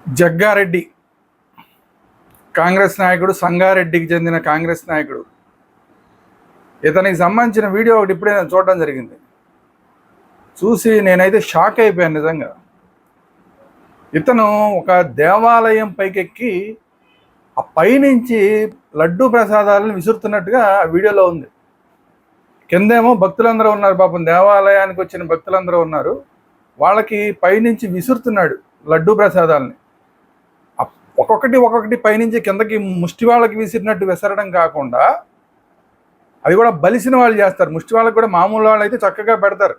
జగ్గారెడ్డి కాంగ్రెస్ నాయకుడు, సంగారెడ్డికి చెందిన కాంగ్రెస్ నాయకుడు. ఇతనికి సంబంధించిన వీడియో ఒకటి ఇప్పుడే నేను చూడడం జరిగింది. చూసి నేనైతే షాక్ అయిపోయాను నిజంగా. ఇతను ఒక దేవాలయం పైకెక్కి ఆ పైనుంచి లడ్డూ ప్రసాదాలను విసురుతున్నట్టుగా ఆ వీడియోలో ఉంది. కిందేమో భక్తులందరూ ఉన్నారు, పాపం దేవాలయానికి వచ్చిన భక్తులందరూ ఉన్నారు. వాళ్ళకి పైనుంచి విసురుతున్నాడు లడ్డూ ప్రసాదాలని. ఒక్కొక్కటి పైనుంచి కిందకి ముష్టి వాళ్ళకి విసిరినట్టు విసరడం కాకుండా, అది కూడా బలిసిన వాళ్ళు చేస్తారు. ముష్టి వాళ్ళకి కూడా మామూలు వాళ్ళు అయితే చక్కగా పెడతారు,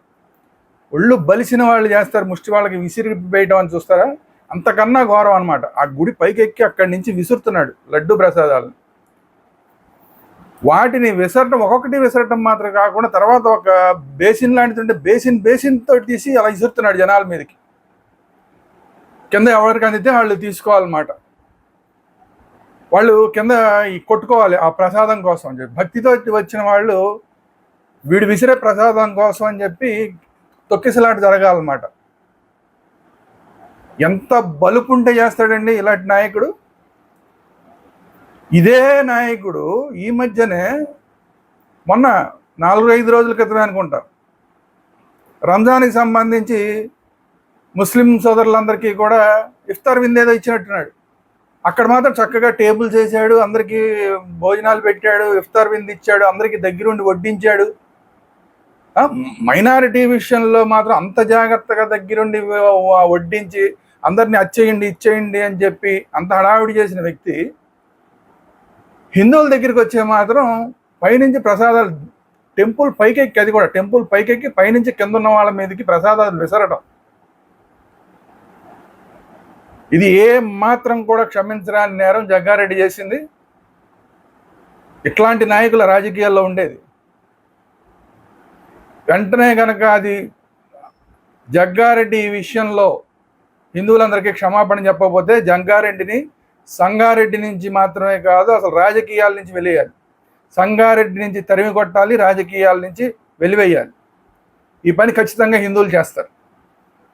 ఒళ్ళు బలిసిన వాళ్ళు చేస్తారు. ముష్టి వాళ్ళకి విసిరి వేయటం అని చూస్తారా, అంతకన్నా ఘోరం అనమాట. ఆ గుడి పైకెక్కి అక్కడి నుంచి విసురుతున్నాడు లడ్డూ ప్రసాదాలను. వాటిని ఒక్కొక్కటి విసరటం మాత్రం కాకుండా, తర్వాత ఒక బేసిన్ లాంటిది ఉంటే బేసిన్ తోటి తీసి అలా విసురుతున్నాడు జనాల మీదకి. కింద ఎవరికి అందితే వాళ్ళు తీసుకోవాలన్నమాట. వాళ్ళు కింద కొట్టుకోవాలి ఆ ప్రసాదం కోసం అని చెప్పి. భక్తితో వచ్చిన వాళ్ళు వీడు విసిరే ప్రసాదం కోసం అని చెప్పి తొక్కిసలాట జరగాలన్నమాట. ఎంత బలుపుంటే చేస్తాడండి ఇలాంటి నాయకుడు. ఇదే నాయకుడు ఈ మధ్యనే మొన్న 4-5 రోజుల క్రితమే అనుకుంటా, రంజాన్కి సంబంధించి ముస్లిం సోదరులందరికీ కూడా ఇఫ్తార్ విందేదో ఇచ్చినట్టున్నాడు. అక్కడ మాత్రం చక్కగా టేబుల్ చేశాడు, అందరికీ భోజనాలు పెట్టాడు, ఇఫ్తార్ విందు ఇచ్చాడు, అందరికీ దగ్గరుండి వడ్డించాడు. మైనారిటీ విషయంలో మాత్రం అంత జాగ్రత్తగా దగ్గరుండి వడ్డించి అందరినీ ఇచ్చేయండి అని చెప్పి అంత హడావిడి చేసిన వ్యక్తి, హిందువుల దగ్గరికి వచ్చే మాత్రం పైనుంచి ప్రసాదాలు టెంపుల్ పైకెక్కి, అది కూడా టెంపుల్ పైకెక్కి పైనుంచి కింద ఉన్న వాళ్ళ మీదకి ప్రసాదాలు విసరటం. ఇది ఏ మాత్రం కూడా క్షమించరాని నేరం జగ్గారెడ్డి చేసింది. ఇట్లాంటి నాయకుల రాజకీయాల్లో ఉండేది. వెంటనే కనుక అది జగ్గారెడ్డి ఈ విషయంలో హిందువులందరికీ క్షమాపణ చెప్పకపోతే జగ్గారెడ్డిని సంగారెడ్డి నుంచి మాత్రమే కాదు, అసలు రాజకీయాల నుంచి వెలివేయాలి. సంగారెడ్డి నుంచి తరిమి కొట్టాలి, రాజకీయాల నుంచి వెలివేయాలి. ఈ పని ఖచ్చితంగా హిందువులు చేస్తారు.